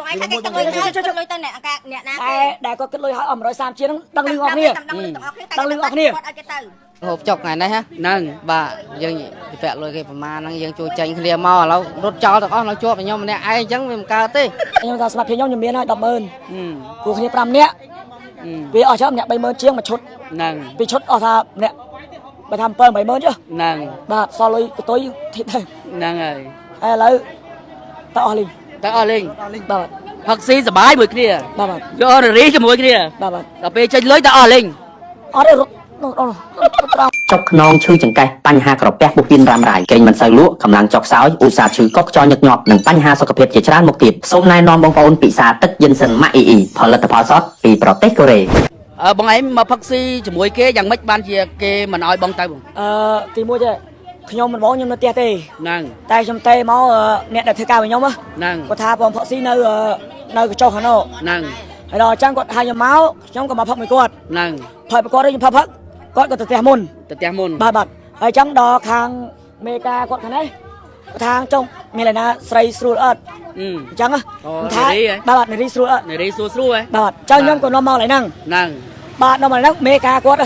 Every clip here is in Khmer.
បងឯងគេទៅលុយទៅលុយទៅអ្នកអាអ្នកណាគេដែលគាត់គិតលុយឲ្យអស់130ជាងដឹងលឺអស់គ្នាដឹងលឺអស់គ្នាគាត់ឲ្យគេទៅហូបចុកថ្ងៃនេះហ្នឹងបាទយើងពាក់លុយគេប្រមាណហ្នឹងយើងជួយចេញគ្នាមកឥឡូវរត់ចោលទាំងអស់នៅជាប់ខ្ញុំម្នាក់ឯងអញ្ចឹងវាមិនកើតទេខ្ញុំថាសម្រាប់ខ្ញុំមានហើយ100000គូគ្នា5នាក់វាអស់ច្រើនម្នាក់30000ជាងមួយឈុតហ្នឹងពីឈុតអស់ថាម្នាក់បើថា7 80000ចុះហ្នឹងបាទសល់លុយកតុយធីបទៅហ្នឹងហើយឥឡូវតអស់លេងបាទផឹកស៊ីសបាយមួយគ្នាបាទយកនារីជាមួយគ្នាបាទដល់ពេលចេញលុយតអស់លេងអត់ទេរត់ចុកខ្នងឈឺចង្កេះបញ្ហាក្រពះពោះវៀនរ៉ាំរ៉ៃគេមិនសូវលក់កម្លាំងចុកខ្សោយឧស្សាហ៍ឈឺកុកខ្យល់ញឹកញាប់និងបញ្ហាសុខភាពជាច្រើនមុខទៀតសូមណែនាំបងប្អូនពិសាទឹកយិនសិនម៉ាក់អ៊ីផលិតផលសតពីប្រទេសកូរ៉េបងឯងមកផឹកស៊ីជាមួយគេយ៉ាងម៉េចបានជាគេមិនឲ្យបងទៅបងទី1ទេខ្ញុំមិនបងខ្ញុំនៅផ្ទះទេហ្នឹងតែខ្ញុំទេមកអ្នកដែលធ្វើការvớiខ្ញុំហ្នឹងគាត់ថាបងផឹកស៊ីនៅកញ្ចក់ខាងនោះហ្នឹងហើយដល់អញ្ចឹងគាត់ហៅខ្ញុំមកខ្ញុំក៏មកផឹកមួយគាត់ហ្នឹងផឹកគាត់ខ្ញុំផឹកគាត់ក៏ទៅផ្ទះមុនបាទហើយអញ្ចឹងដល់ខាងមេការគាត់ខាងនេះខាងចុងមានឯណាស្រីស្រួលអត់អញ្ចឹងថាបាទនារីស្រួលអត់នារីស្រួលហ៎បាទអញ្ចឹងខ្ញុំក៏នាំមកឡើយហ្នឹងបាទនាំមកហ្នឹងមេការគាត់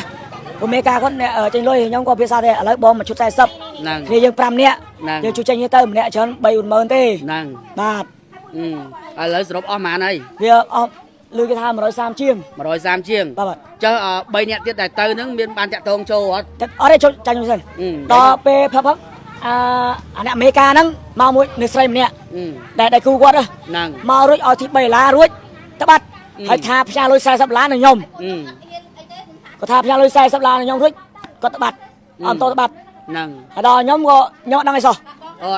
ព្រោះមេការគាត់ចេញលុយខ្ញុំក៏ភាសាទេឥឡូវបងមួយឈុត40ហ្នឹងគ្នាយើង5នាក់យើងជួយចេញទៅម្នាក់ច្រើន30000ទេហ្នឹងបាទឥឡូវសរុបអស់ប៉ុន្មានហើយវាអស់លឺគេថា130ជាង130ជាងបាទចុះ3នាក់ទៀតដែលទៅហ្នឹងមានបានតាក់ទងចូលអត់អត់ទេចូលចាញ់ខ្ញុំសិនដល់ពេលផឹកអាអ្នកមេការហ្នឹងមកមួយនៅស្រីម្នាក់ដែលគូគាត់ហ្នឹងមករួចឲ្យទី$3រួចទៅបាត់ហើយថាផ្ញើលុយ$40នៅខ្ញុំគាត់ថាផ្ញើលុយ$40នៅខ្ញុំរួចគាត់ទៅបាត់អត់ទៅបាត់ហ្នឹងហើយដល់ខ្ញុំក៏ខ្ញុំអត់ដឹងអីសោះ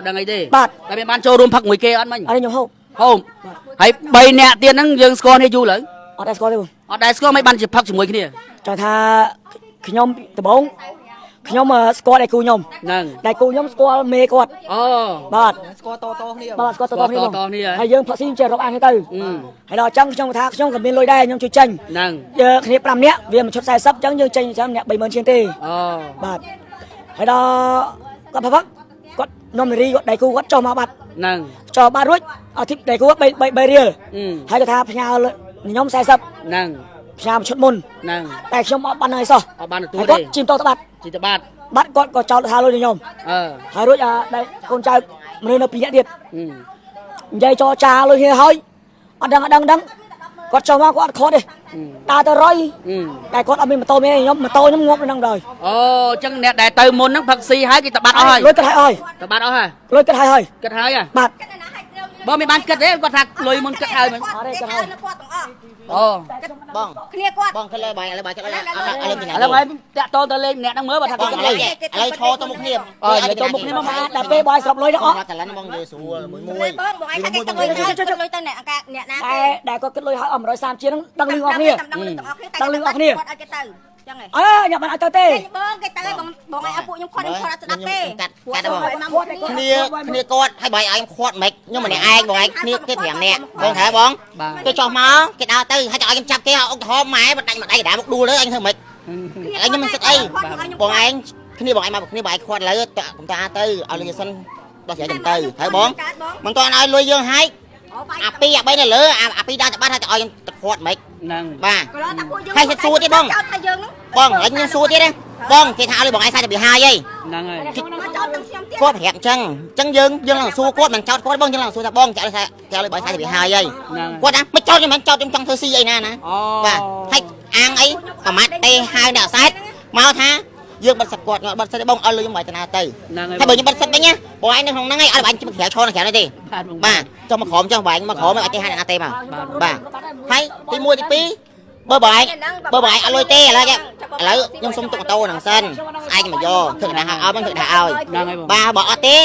ដឹងអីទេបាទតែមានបានចូលរួមផឹកមួយគេអត់មិញអត់ខ្ញុំហូបហើយ3នាក់ទៀតហ្នឹងយើងស្គាល់គ្នាយូរឡើយអត់ដែរស្គាល់ទេបងអត់ដែរស្គាល់មិនបានជាផឹកជាមួយគ្នាចង់ថាខ្ញុំដំបូងខ្ញុំស្គាល់ដៃគូខ្ញុំហ្នឹងដៃគូខ្ញុំស្គាល់មេគាត់បាទស្គាល់តគ្នាបាទស្គាល់តគ្នាហើយយើងផឹកស៊ីចេះរកអានគ្នាទៅហើយដល់អញ្ចឹងខ្ញុំថាខ្ញុំក៏មានលុយដែរខ្ញុំជួយចេញហ្នឹងយើងគ្នា5នាក់វាមួយឈុត40អញ្ចឹងយើងចេញចាំម្នាក់30000ជាងទេបាទហើយដល់គាត់ផឹកគាត់នាំនារីគាត់ដៃគូគាត់ចុះមកបាត់ហ្នឹងចុះបាត់រួចអត់ធីបដៃគូគាត់3រៀលហើយគាត់ថាផ្ញើខ្ញុំ40ហ្នឹងផ្ញើមួយឈុតមុនហ្នឹងតែខ្ញុំអត់បានហើយសោះអត់បានទទួលទេគាត់ជិះតទៅបាត់បាត់គាត់ក៏ចោលថាលុយខ្ញុំហើយរួចដៃកូនចៅមនុស្សនៅ2នាក់ទៀតនិយាយចោចាលុយគ្នាហើយអត់ដឹងគាត់ចុះមកគាត់អត់ខត់ទេដើរទៅរុយតែគាត់អត់មានម៉ូតូមានខ្ញុំម៉ូតូខ្ញុំងាប់នៅហ្នឹងដែរអញ្ចឹងអ្នកដែលទៅមុនហ្នឹងផឹកស៊ីហើយគេទៅបាត់អស់ហើយលុយគិតហើយទៅបាត់អស់ហើយលុយគិតហើយបាទបងមិនបានគិតទេគាត់ថាលុយមុនគិតហើយមិនអត់ទេគិតហើយបងគ្នាគាត់បងគិតលើបាយឥឡូវគិតឥឡូវហើយតាក់តទៅលេងម្នាក់ហ្នឹងមើលបើថាគាត់គិតលេងឥឡូវឈរទៅមុខគ្នាចូលមុខគ្នាមកដល់ពេលបាយស្រាប់លុយហ្នឹងអស់តែឡើយបងនិយាយស្រួលមួយបងឯងគេទៅលុយទៅអ្នកណាគេដែលគាត់គិតលុយឲ្យអស់130ជាងដឹងលឺអស់គ្នាដឹងលឺអស់គ្នាគាត់ឲ្យគេទៅចឹងហ៎ខ្ញុំមិនឲ្យទៅទេបងគេទៅបងឯងពួកខ្ញុំខាត់អត់ស្ដាប់ទេកាត់បងគ្នាគាត់ឲ្យបាយឯងខាត់មិនខ្ញុំម្នាក់ឯងបងឯងគ្នាគេ5នាក់បងថាបងគេចុះមកគេដើរទៅហើយគេឲ្យខ្ញុំចាប់គេឲ្យឧទាហរណ៍ម៉ែបដាច់មកដៃកដាមកដួលទៅអញធ្វើមិនខ្ញុំមិនសិតអីបងឯងគ្នាបងឯងមកគ្នាបងឯងខាត់ឥឡូវខ្ញុំតាទៅឲ្យលុយសិនដោះស្រាយខ្ញុំទៅហើយបងមិនទាន់ឲ្យលុយយើងហើយអា2អា3នៅលើអា2ដើរទៅបាត់ហើយទៅឲ្យខ្ញុំទៅខាត់មិនហ្នឹងបាទហើយគេសួរទៀតបងបងហើយខ្ញុំសួរទៀតណាបងគេថាឲ្យបងឯង42ហើយហ្នឹងហើយគាត់ប្រាប់អញ្ចឹងយើងឡើងសួរគាត់មិនចោតគាត់បងយើងឡើងសួរថាបងចាក់ឲ្យបង42ហើយគាត់ណាមិនចោតខ្ញុំមិនចោតខ្ញុំចង់ធ្វើស៊ីអីណាបាទហើយអាងអីប្រមាថទេហៅអ្នកសែតមកថាយើងបិទសិតគាត់បិទសិតបងឲ្យលុយខ្ញុំបាយតាណាទៅហើយបើខ្ញុំបិទសិតវិញណាបងឯងនៅក្នុងហ្នឹងឯងអត់បាញ់ជិះក្រៅឈរនៅក្រៅទេបាទចុះមកក្រោមចុះបាយមកក្រោមឲ្យគេហៅអ្នកណាទេមកបាទហើយទី1ទី2បើបងឯងអត់លុយទេឥឡូវខ្ញុំសុំទុកម៉ូតូហ្នឹងសិនស្អែកមកយកធ្វើកណ្ដាស់ឲ្យបងធ្វើកណ្ដាស់ឲ្យបាទបើអត់ទេ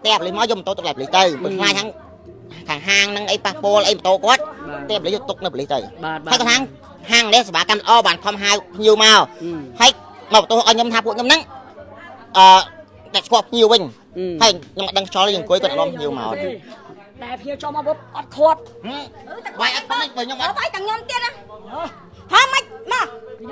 តែបលិសមកយកម៉ូតូទុកlạiបលិសទៅបើខ្លាចខាងហាងហ្នឹងអីប៉ះពាល់អីម៉ូតូគាត់តែបលិសយកទុកនៅបលិសទៅហើយគាត់ហាងនេះសេវាកម្មល្អបានខំហៅភ្ញៀវមកហើយមកបន្ទោសឲ្យខ្ញុំថាពួកខ្ញុំហ្នឹងតែស្គាល់ភ្ញៀវវិញហើយខ្ញុំអត់ដឹងខ្យល់យើងអង្គុយគាត់អត់ភ្ញៀវមកតែភ្ញៀវចូលមកអត់ខាត់បាយអត់មិនបើខ្ញុំអត់បាយទាំងខ្ញុំទៀតណាហើយមិនមក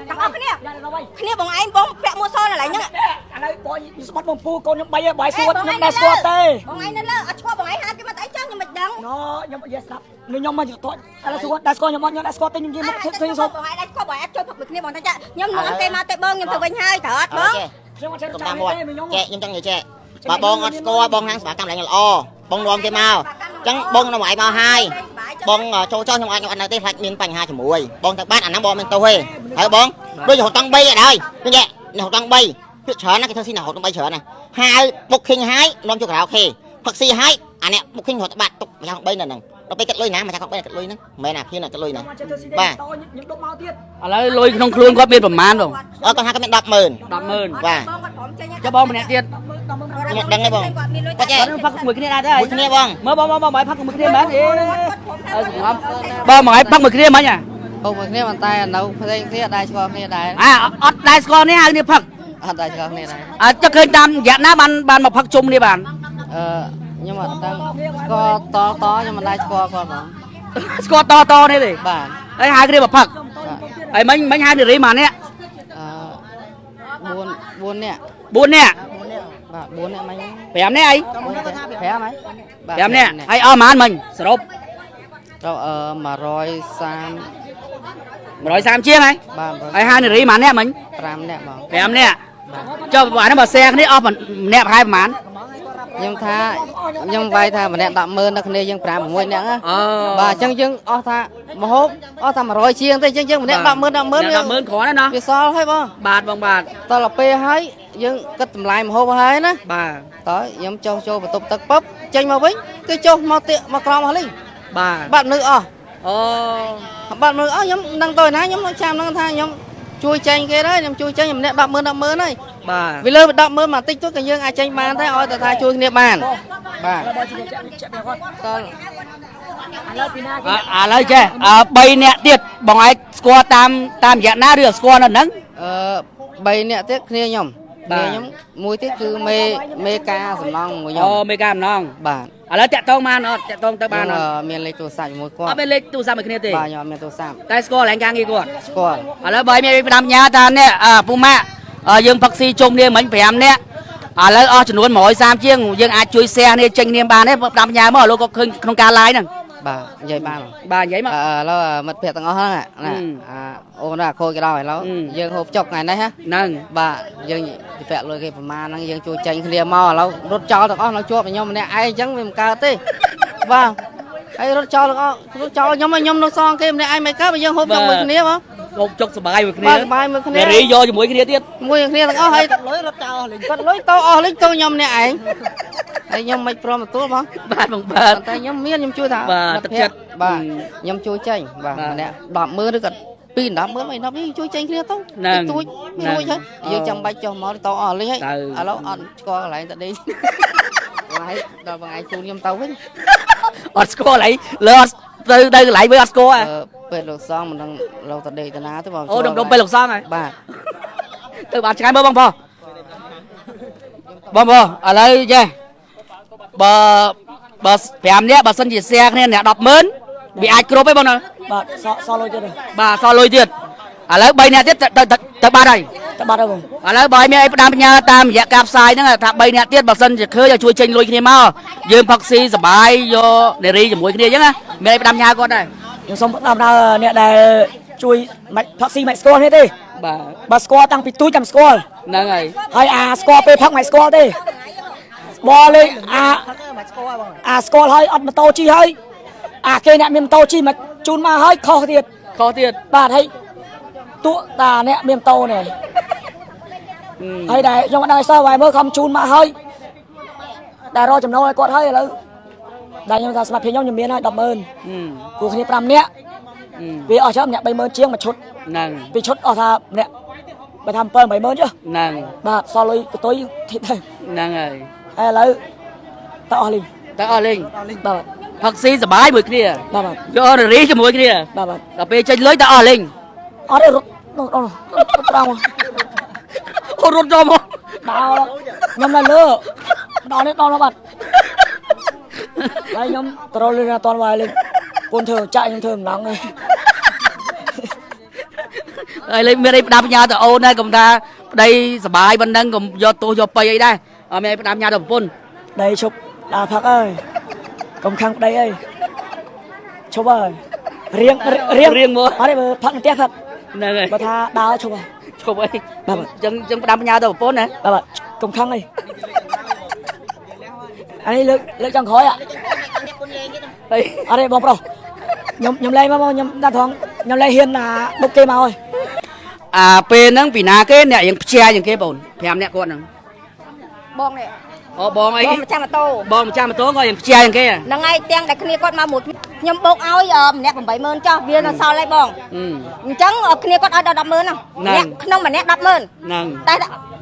ទាំងអស់គ្នាបងឯងបងពាក់មួសសឥឡូវហ្នឹងឥឡូវបងស្បាត់បំពូកូនខ្ញុំ3បាយសួតខ្ញុំដែរស្គាល់ទេបងឯងនៅលើអត់ឈ្មោះបងឯងហៅគេមកតែអីចឹងខ្ញុំមិន ដឹង ណខ្ញុំនិយាយស្ដាប់ខ្ញុំមកទៅតែស្គាល់តែស្គាល់ខ្ញុំអត់ខ្ញុំតែស្គាល់តែខ្ញុំនិយាយមកឃើញសុំ បងឯងស្គាល់បងឯងចូលផឹកមួយគ្នាបងតាចាខ្ញុំនាំគេមកទៅបងខ្ញុំទៅវិញហើយត្រូវអត់បង ខ្ញុំអត់ចេះ ខ្ញុំ ចាំ តាម ទេ មក ខ្ញុំ ចែកខ្ញុំចង់និយាយចែកបើបងអត់ស្គាល់បងហាងស្វាកម្មឡើងល្អបងនាំគេមកអញ្ចឹងបងនាំឯងមកហើយបងចូលចោះខ្ញុំអាចខ្ញុំអត់នៅទេខ្លាចមានបញ្ហាជាមួយបងទៅបានអាហ្នឹងបងមានទោសទេហើយបងដូចរហូតតង់3ឯដែរឃើញទេរហូតតង់3គឺច្រើនណាស់គេធ្វើស៊ីរហូតតង់3ច្រើនណាស់ហើយបុកឃីងហើយនាំចូលខារ៉ាអូខេផឹកស៊ីហើយអានេះបុកឃីងរត់បាត់ទុកម្យ៉ាង3នៅហ្នឹងដល់ពេលកាត់លុយណាម្ចាស់គាត់3កាត់លុយហ្នឹងមិនមែនអាភៀនកាត់លុយណាបាទ ខ្ញុំដុបមកទៀត ឥឡូវលុយក្នុងខ្លួនគាត់មានប្រមាណបង គាត់ថាគាត់មាន100000 100000 បាទ ចុះបងម្នាក់ទៀត ខ្ញុំដឹងទេបងគាត់ចេះ គាត់ផឹកមួយគ្នាដែរទេ មួយគ្នាបង មើលបងបងផឹកមួយគ្នាមែនអេអើសង្ងំបងមកឲ្យផឹកមួយគ្នាមិញអា ពុកមួយគ្នាប៉ុន្តែនៅផ្សេងគ្នាដែរឆ្កល់គ្នាដែរ អត់ដែរស្គាល់នេះហៅនេះផឹក អត់ដែរឆ្កល់គ្នាដែរ ចុះឃើញតាមរយៈណាបានមកផឹកជុំនេះបាន ខ្ញុំអត់ដឹងឆ្កល់តខ្ញុំមិនដែរឆ្កល់គាត់បង ស្គាល់តនេះទេ បាទ ហើយហៅគ្នាមកផឹកហើយមិញហៅនារីមកនេះ 4នាក់ 4នាក់ បាទ4នាក់មិញ 5នាក់អី 5ហើយបាទ 5នាក់ហើយអស់ប៉ុន្មានមិញសរុប ទៅ130ជាងហើយ បាទ ហើយហៅនារីប៉ុន្មាននាក់មិញ 5នាក់បង 5នាក់ចុះអានេះបើ share គ្នាអស់ម្នាក់ប្រហែលប៉ុន្មាន ខ្ញុំថាខ្ញុំវាយថាម្នាក់100000នៅគ្នាយើង5 6នាក់ណា អូ បាទអញ្ចឹងយើងអស់ថាមហូបអស់ថា100ជាងទេអញ្ចឹងយើងម្នាក់100000 10000គ្រាន់ហើយណា វាសល់ហើយបង បាទបងបាទ តទៅពេលហើយយើងគិតតម្លៃមហូបហើយណា បាទ តើខ្ញុំចុះចូលបន្ទប់ទឹកពឹបចេញមកវិញគឺចុះមកទៀតមកក្រោមអស់លី បាទ បាត់មនុស្សអស់ អូ បាត់មនុស្សអស់ខ្ញុំដឹងទៅណាខ្ញុំចាំនឹងថាខ្ញុំជួយចេញគេដែរខ្ញុំជួយចេញម្នាក់100000ហើយ បាទ វាលើ100000មកតិចទៅក៏យើងអាចចេញបានដែរឲ្យតែថាជួយគ្នាបានបាទ បើជាចាក់គាត់ តើ ឥឡូវពីណាគេ ឥឡូវចេះ3នាក់ទៀតបងឯងស្គាល់តាមរយៈណាឬស្គាល់នៅហ្នឹង 3នាក់ទៀតគ្នាខ្ញុំមួយទៀតគឺមេការសំឡងមួយខ្ញុំ អូមេកាម្ដង បាទ ឥឡូវតាក់តងបានអត់តាក់តងទៅបានអត់ មានលេខទូរស័ព្ទជាមួយគាត់ អត់មានលេខទូរស័ព្ទមួយគ្នាទេ បាទខ្ញុំអត់មានទូរស័ព្ទ តែស្គាល់ឡើងការងារគាត់ ស្គាល់ ឥឡូវបើមានផ្ដាំញ៉ាថានេះពូម៉ាក់យើងផឹកស៊ីជុំគ្នាមិញ5នាក់ឥឡូវអស់ចំនួន130ជាងយើងអាចជួយ share គ្នាចេញគ្នាបានទេផ្ដាំញ៉ាមកឥឡូវក៏ឃើញក្នុងការ live ហ្នឹង បាទនិយាយបាន បាទនិយាយមក ឥឡូវមិត្តភក្តិទាំងអស់ហ្នឹងណាអូនខូចគេដល់ឥឡូវយើងហូបចុកថ្ងៃនេះហ៎ ហ្នឹង បាទយើងពាក់លុយគេប្រមាណហ្នឹងយើងជួយចេញគ្នាមកឥឡូវរត់ចោលទាំងអស់នៅជាប់ខ្ញុំម្នាក់ឯងអញ្ចឹងវាមិនកើតទេបាទហើយរត់ចោលទាំងអស់រត់ចោលខ្ញុំនៅសងគេម្នាក់ឯងមិនកើតបើយើងហូបចុកមួយគ្នាបង ហូបចុកសបាយមួយគ្នា បាទបាយមួយគ្នា នារីយកជាមួយគ្នាទៀត មួយគ្នាទាំងអស់ហើយ លុយរត់ចោលលេង គាត់លុយទៅអស់លេងទៅខ្ញុំម្នាក់ឯងហើយខ្ញុំមិនព្រមទទួលបង បាទបងបាទ តែខ្ញុំមានខ្ញុំជួយថា បាទទឹកចិត្ត បាទខ្ញុំជួយចេញបាទម្នាក់100000ឬក៏2 100000មិន10យើងជួយចេញគ្នាទៅទួចរួចហើយយើងចាំបាច់ចុះមកទៅអស់លេងហើយឥឡូវអត់ស្គាល់កន្លែងទៅដេកហើយដល់បងឯងជូនខ្ញុំទៅវិញ អត់ស្គាល់អីលើអត់ទៅកន្លែងវិញអត់ស្គាល់ ពេលលោកសងមិនដឹងលោកទៅដេកទៅណាទេបង អូដុំពេលលោកសងហើយ បាទ ទៅបានឆ្ងាយមើលបងប្អូនឥឡូវចេះបើ5នាក់បើសិនជា share គ្នាអ្នក100000វាអាចគ្រប់ទេបងណា បាទសល់លុយទៀត បាទសល់លុយទៀតឥឡូវ3នាក់ទៀតទៅបាត់ហើយ ទៅបាត់ហើយបង ឥឡូវបើមានអីផ្ដាំបញ្ញាតាមរយៈការផ្សាយហ្នឹងថា3នាក់ទៀតបើសិនជាឃើញឲ្យជួយចេញលុយគ្នាមកយើងផឹកស៊ីសបាយយកនារីជាមួយគ្នាអញ្ចឹងណាមានអីផ្ដាំបញ្ញាគាត់ដែរ ខ្ញុំសូមដំណើរអ្នកដែលជួយមិនផឹកស៊ីមិនស្គាល់នេះទេ បាទ បើស្គាល់តាំងពីទូចចាំស្គាល់ ហ្នឹងហើយ ហើយអាស្គាល់ពេលផឹកមិនស្គាល់ទេបោះលេងអាស្គាល់ហើយអត់ម៉ូតូជិះហើយអាគេអ្នកមានម៉ូតូជិះមកជូនមកហើយខុសទៀត ខុសទៀត បាទហើយតួតាអ្នកមានម៉ូតូនេះហើយដែលខ្ញុំអត់ដឹងសោះវាយមើលខំជូនមកហើយដែលរកចំណូលឲ្យគាត់ហើយឥឡូវដែលខ្ញុំថាសម្រាប់ខ្ញុំមានហើយ100000 គូគ្នា5នាក់វាអស់ច្រើនម្នាក់30000ជាងមួយឈុត ហ្នឹង ពីឈុតអស់ថាម្នាក់បើថា7 80000ចុះ ហ្នឹង បាទសល់លុយកតុយទីទៅ ហ្នឹងហើយ ហើយឥឡូវតើអស់លីង ទៅអស់លេង បាទ ផឹកស៊ីសបាយមួយគ្នា បាទបាទ យកនារីជាមួយគ្នា បាទបាទ ដល់ពេលចេញលុយទៅអស់លេង អត់ទេរត់ត្រង់ អូរត់ចូលមក ដល់ខ្ញុំនៅលើដល់នេះដល់បាត់ហើយខ្ញុំត្រលលឿនអត់តវាយលេងកូនធ្វើចាក់ខ្ញុំធ្វើម្ដងហើយ ហើយលេងមានអីផ្ដាំបញ្ញាទៅអូនដែរកុំថាប្តីសបាយប៉ុណ្ណឹងកុំយកទោសយកប៉ៃអីដែរអត់មានអីផ្ដាំបញ្ញាទៅប្រពន្ធ ដីឈប់ដល់ផឹកអើយ công khăn đây ơi chụp ơi riêng mua ở đây mà phát tiếp thật nè rồi bà tha đào chụp ơi chụp ấy bà chân đâm nhau đâu bốn nè bà công khăn đi anh ấy lựa chọn khói ạ ở đây bông rồi nhom lên mà nhom đa thoáng nhom lên hiền là bốc kê màu ơi pe nắng vì na cái nèยังcheยังcái bồn thèm nè con nè បងនេះ បងអី បងម្ចាស់ម៉ូតូ បងម្ចាស់ម៉ូតូក៏ยังជាយ៉ាងគេ ហ្នឹងហើយទាំងតែគ្នាគាត់មកមួយខ្ញុំបោកឲ្យម្នាក់ 80000 ចុះវានៅសល់ហើយបងអញ្ចឹងគ្នាគាត់ឲ្យដល់ 100,000 ហ្នឹងអ្នកក្នុងម្នាក់ 100,000 ហ្នឹង តែ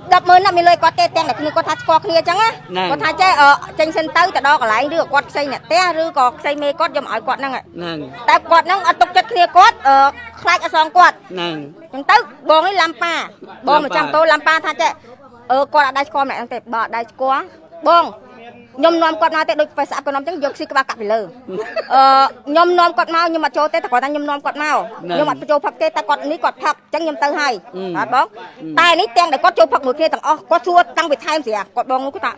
100,000 ណាមានលុយគាត់ទេទាំងតែគ្នាគាត់ថាស្គាល់គ្នាអញ្ចឹងណាគាត់ថាចេះចេញសិនទៅដល់កន្លែងឬគាត់ផ្សេងអ្នកផ្ទះឬក៏ផ្សេងមេគាត់យកមកឲ្យគាត់ហ្នឹងតែគាត់ហ្នឹងអត់ទុកចិត្តគ្នាគាត់ខ្លាចអសងគាត់ហ្នឹងអញ្ចឹងទៅបងនេះឡាំប៉ាបងម្ចាស់ម៉ូតូឡាំប៉ាថាចេះគាត់អត់ដែរស្គាល់ម្នាក់ហ្នឹងទេបើអត់ដែរស្គាល់បងខ្ញុំនាំគាត់មកទេដូចបិសាប់គាត់នាំអញ្ចឹងយកស៊ីក្បាលកាក់ពីលើខ្ញុំនាំគាត់មកខ្ញុំអត់ចូលទេតែគាត់ថាខ្ញុំនាំគាត់មកខ្ញុំអត់ចូលផឹកទេតែគាត់នេះគាត់ផឹកអញ្ចឹងខ្ញុំទៅហើយបាទបងតែនេះទាំងតែគាត់ចូលផឹកមួយគ្នាទាំងអស់គាត់សួរតាំងពីថែមស្រាគាត់បងគាត់ថា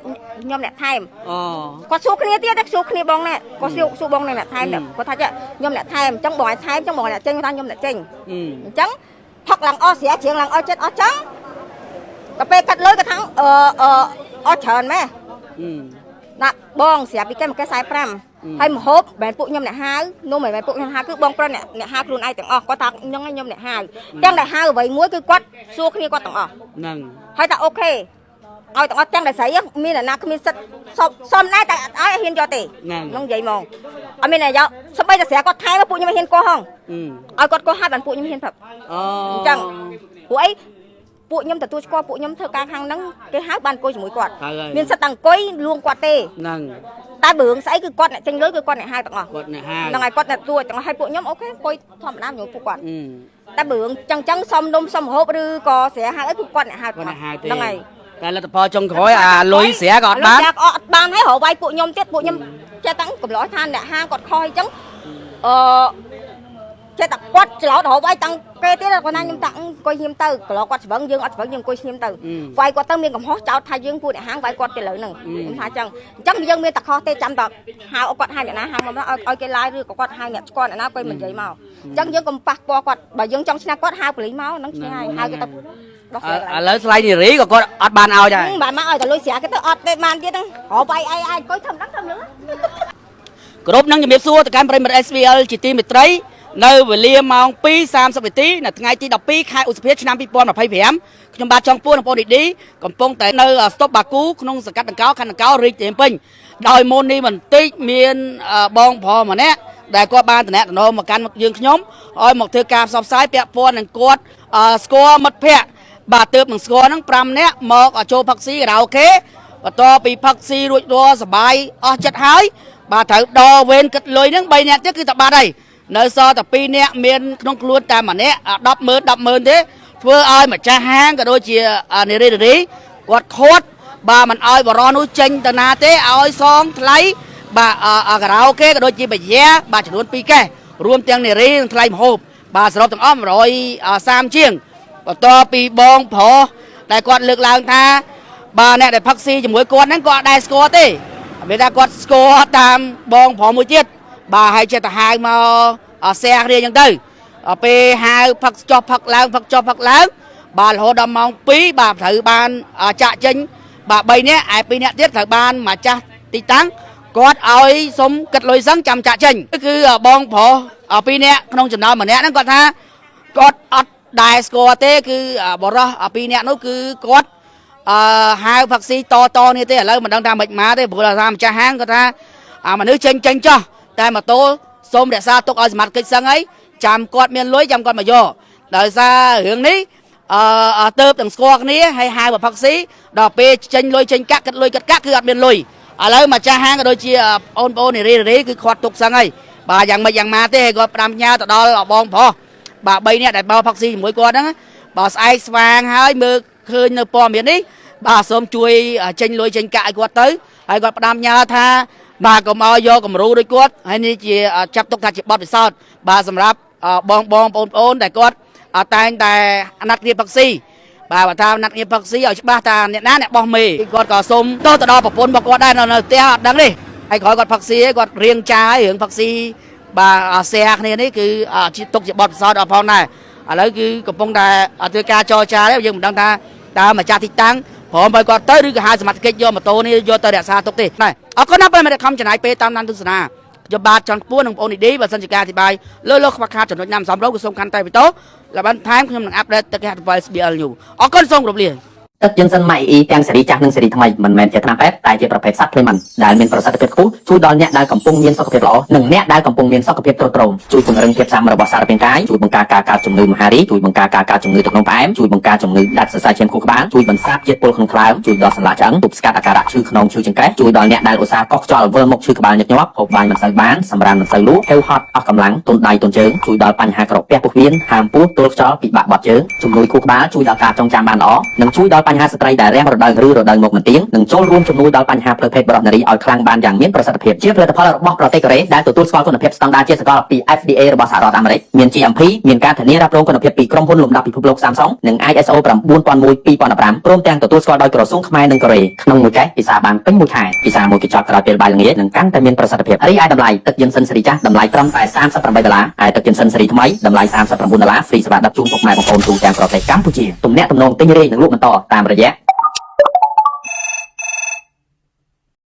ខ្ញុំអ្នកថែមគាត់សួរគ្នាទៀតតែសួរគ្នាបងណែគាត់សួរបងអ្នកថែមគាត់ថាខ្ញុំអ្នកថែមអញ្ចឹងបងឲ្យថែមអញ្ចឹងបងអ្នកចេញគាត់ថាខ្ញុំអ្នកចេញអញ្ចឹងផឹកឡើងអស់ស្រាជ្រៀងឡើងអស់ចិត្តអស់ចឹងដល់ពេលកាត់លុយគាត់ថាអស់ច្រើនម៉ែណាបងស្រាប់ពីគេមកគេ45ហើយមហូបបែបពួកខ្ញុំអ្នកហៅនោះមិនបែបពួកខ្ញុំហៅគឺបងប្រុសអ្នកហៅខ្លួនឯងទាំងអស់គាត់ថាខ្ញុំអ្នកហៅទាំងដែលហៅអ្វីមួយគឺគាត់សួរគ្នាគាត់ទាំងអស់ហ្នឹងហើយថាអូខេឲ្យទាំងអស់ទាំងដែលស្រីមានអ្នកណាគ្មានសិទ្ធសុំដែរតែអត់ឲ្យហ៊ានយកទេហ្នឹងនិយាយមកអត់មានតែយកសម្បីតែស្រាគាត់ថែមពួកខ្ញុំមិនហ៊ានកោះហងឲ្យគាត់កោះហើយបានពួកខ្ញុំហ៊ានផឹកអញ្ចឹងពួកអីពួកខ្ញុំទទួលស្គាល់ពួកខ្ញុំធ្វើការខាងហ្នឹងគេហៅបានអង្គុយជាមួយគាត់មានសិទ្ធិអង្គុយលួងគាត់ទេហ្នឹងតែបើរឿងស្អីគឺគាត់អ្នកចេញលុយគឺគាត់អ្នកហៅទាំងអស់គាត់អ្នកហៅហ្នឹងហើយគាត់អ្នកទួទាំងអស់ហើយពួកខ្ញុំអូខេអង្គុយធម្មតាជាមួយពួកគាត់តែបើរឿងចឹងសុំនំសុំរហូបឬក៏ស្រាហៅអីគឺគាត់អ្នកហៅទាំងអស់ហ្នឹងហើយតែលទ្ធផលចុងក្រោយអាលុយស្រាក៏អត់បានអត់បានហើយរកវាយពួកខ្ញុំទៀតពួកខ្ញុំចេះតាំងកំឡោះថាអ្នកហាងគាត់ខុសអញ្ចឹងចេះតែគាត់ច្រឡោតរហូតវាយតាំងគេទៀតគាត់ថាខ្ញុំតាំងអង្គុយខ្ញុំទៅកន្លងគាត់ស្វឹងយើងអត់ស្វឹងយើងអង្គុយខ្ញុំទៅវាយគាត់ទៅមានកំហុសចោទថាយើងពួកអ្នកហាងវាយគាត់ទៅលើហ្នឹងខ្ញុំថាអញ្ចឹងយើងមានតែខុសទេចាំតហៅគាត់ហៅអ្នកណាហៅមកឲ្យគេឡាយឬក៏គាត់ហៅអ្នកស្គាល់អ្នកណាគាត់មិននិយាយមកអញ្ចឹងយើងកុំប៉ះពាល់គាត់បើយើងចង់ឈ្នះគាត់ហៅប៉ូលីសមកហ្នឹងឈ្នះហើយហៅគេទៅឥឡូវស្លាយនារីក៏គាត់អត់បានឲ្យដែរបានមកឲ្យតែលុយស្រាគេទៅអត់ទេបានទៀតហ្នឹងរកវាយអីអង្គុយធំដឹងធំលឿនគ្រប់នឹងជំរាបសួរទៅកាន់ប្រិមត្ត SVL ជាទីមេត្រីនៅវេលាម៉ោង 2:30 នាទីនៅថ្ងៃទី 12 ខែឧសភាឆ្នាំ 2025ខ្ញុំបាទចង់ពួនបងប្អូនឌីកំពុងតែនៅស្តុបបាគូក្នុងសង្កាត់ដង្កោខណ្ឌដង្កោរាជធានីពេញដោយមុននេះបន្តិចមានបងប្រុសម្នាក់ដែលគាត់បានតំណែងមកកាន់យើងខ្ញុំឲ្យមកធ្វើការផ្សព្វផ្សាយពាក់ព័ន្ធនឹងគាត់ស្គាល់មិត្តភ័ក្តិបាទទើបនឹងស្គាល់ហ្នឹង5នាក់មកចូលផឹកស៊ីខារ៉ាអូខេបន្ទាប់ពីផឹកស៊ីរួចរាល់សប្បាយអស់ចិត្តហើយបាទត្រូវដវេនគិតលុយហ្នឹង3នាក់ទៀតគឺតបាត់ហើយនៅសល់តែ2នាក់មានក្នុងខ្លួនតែម្នាក់100000ទេធ្វើឲ្យម្ចាស់ហាងក៏ដូចជានារីគាត់ខាត់បាទមិនឲ្យបរោះនោះចេញទៅណាទេឲ្យសងថ្លៃបាទខារ៉ាអូខេក៏ដូចជាបាយ៉ាបាទចំនួន2កេសរួមទាំងនារីនិងថ្លៃម្ហូបបាទសរុបទាំងអស់130ជាងបន្ទាប់ពីបងប្រុសដែលគាត់លើកឡើងថាបាទអ្នកដែលផឹកស៊ីជាមួយគាត់ហ្នឹងគាត់អត់ដែរស្គាល់ទេមានថាគាត់ស្គាល់តាមបងប្រុសមួយទៀតបាទហើយចិត្តទៅហៅមកแซ่គ្នាអញ្ចឹងទៅពេលហៅផឹកចុះផឹកឡើងផឹកចុះផឹកឡើងបាទរហូតដល់ម៉ោង2បាទត្រូវបានចាក់ចេញបាទ3នាក់ឯ2នាក់ទៀតត្រូវបានម្ចាស់ទីតាំងគាត់ឲ្យសុំគិតលុយសឹងចាំចាក់ចេញគឺបងប្រុស2នាក់ក្នុងចំណោមម្នាក់ហ្នឹងគាត់ថាគាត់អត់ដែរស្គាល់ទេគឺបរោះ2នាក់នោះគឺគាត់ហៅផឹកស៊ីតនេះទេឥឡូវមិនដឹងថាមិនមកទេព្រោះថាម្ចាស់ហាងគាត់ថាមនុស្សចេញចោះតែម៉ូតូសូមរក្សាទុកឲ្យសមត្ថកិច្ចសឹងហើយចាំគាត់មានលុយចាំគាត់មកយកដោយសាររឿងនេះទៅទាំងស្គាល់គ្នាហើយហៅផឹកស៊ីដល់ពេលចេញលុយចេញកាក់គិតលុយគិតកាក់គឺអត់មានលុយឥឡូវម្ចាស់ហាងក៏ដូចជាបងប្អូននារីគឺគាត់ទុកសឹងហើយបាទយ៉ាងម៉េចយ៉ាងម៉ាទេហើយគាត់ផ្ដាំផ្ញើទៅដល់បងប្រុសបាទ3នាក់ដែលបោផឹកស៊ីជាមួយគាត់ហ្នឹងបើស្អែកស្វាងហើយមើលឃើញនៅព័ត៌មាននេះបាទសូមជួយចេញលុយចេញកាក់ឲ្យគាត់ទៅហើយគាត់ផ្ដាំផ្ញើថាបាទកុំឲ្យយកគំរូដូចគាត់ហើយនេះជាចាប់ទុកថាជាបទពិសោធន៍បាទសម្រាប់បងប្អូនដែលគាត់តែងតែអាណត្តិគ្នាផឹកស៊ីបាទបើថាអាណត្តិគ្នាផឹកស៊ីឲ្យច្បាស់ថាអ្នកណាអ្នកបោះមេគាត់ក៏សូមទៅដល់ប្រពន្ធរបស់គាត់ដែរនៅផ្ទះអត់ដឹងទេ ហើយក្រោយគាត់ផឹកស៊ីគាត់រៀងចាយរឿងផឹកស៊ីបាទแชร์គ្នានេះគឺទុកជាបទពិសោធន៍ដល់ផងដែរឥឡូវគឺកំពុងតែធ្វើការចរចាដែរយើងមិនដឹងថាតើម្ចាស់ទីតាំងព្រមឲ្យគាត់ទៅឬក៏ហៅសមត្ថកិច្ចយកម៉ូតូនេះយកទៅរក្សាទុកទេណាអរគុណណាស់ពេលមិនខំចំណាយពេលតាមដានទស្សនាយកបាទចង់ខ្ពស់នឹងបងអូនឌីបើសិនជាការអធិប្បាយលើខ្វះខាតចំណុចណាំសំរងគឺសូមកាន់តែវីដេអូលបានថែមខ្ញុំនឹងអាប់ដេតទៅគេហត្ថបទ SBL News អរគុណសូមគោរពលា ទឹកយិនសិនម៉ៃអ៊ីទាំងស៊េរីចាស់និងស៊េរីថ្មីមិនមែនជាថ្នាំពេទ្យតែជាប្រភេទសត្វភ្លេមិនដែលមានប្រសិទ្ធភាពខ្ពស់ជួយដល់អ្នកដែលកំពុងមានសុខភាពល្អនិងអ្នកដែលកំពុងមានសុខភាពទ្រុឌទ្រោមជួយពង្រឹងភាពស៊ាំរបស់សារពាង្គកាយជួយបង្ការការកើតជំងឺមហារីកជួយបង្ការការកើតជំងឺទឹកនោមផ្អែមជួយបង្ការជំងឺដាច់សរសៃឈាមខួរក្បាលជួយបន្សាបជាតិពុលក្នុងខ្លាំងជួយដល់សន្លាក់ឆ្អឹងទប់ស្កាត់អាការៈឈឺខ្នងឈឺចង្កេះជួយដល់អ្នកដែលឧស្សាហ៍កោះខ្យល់វិលមុខឈឺក្បាលញឹកញាប់ហូបបាយមិនសូវបានសម្រានមិនសូវលក់ហេវហត់អស់កម្លាំងទន់ដៃទន់ជើងជួយដល់បញ្ហាក្រពះពោះវៀនហាមពោះទល់ខ្យល់ពិបាកបត់ជើងជំនួយខួរក្បាលជួយដល់ការចងចាំបានល្អនិងជួយដល់បញ្ហាស្ត្រីដែលរាំងរដូវឬរដូវមកមិនទៀងនិងចូលរួមជំនួយដល់បញ្ហាផ្លូវភេទបរិបទនារីឲ្យខ្លាំងបានយ៉ាងមានប្រសិទ្ធភាពជាផលិតផលរបស់ប្រទេសកូរ៉េដែលទទួលស្គាល់គុណភាពស្តង់ដារជាសកលពី FDA របស់សហរដ្ឋអាមេរិកមាន GMP មានការធានារ៉ាប់រងគុណភាពពីក្រុមហ៊ុនលំដាប់ពិភពលោក Samsung និង ISO 9001:2015ព្រមទាំងទទួលស្គាល់ដោយក្រសួងខ្មែរនិងកូរ៉េក្នុងមួយកេសពិសាបានពេញមួយខែពិសាមួយកញ្ចប់ក្រោយពេលបាយល្ងាចនឹងកាន់តែមានប្រសិទ្ធភាពរីឯតម្លៃទឹកយិនសិនស៊េរីចាស់តម្លៃត្រឹមតែ$38ហើយទឹកយិនសិនស៊េរីថ្មីតម្លៃ$39ហ្វ្រីសេវាដឹកជូនពុកម៉ែបងប្អូនទូទាំងប្រទេសកម្ពុជាទំនាក់ទំនងទិញរាយនិងលក់បន្តតាមរយៈ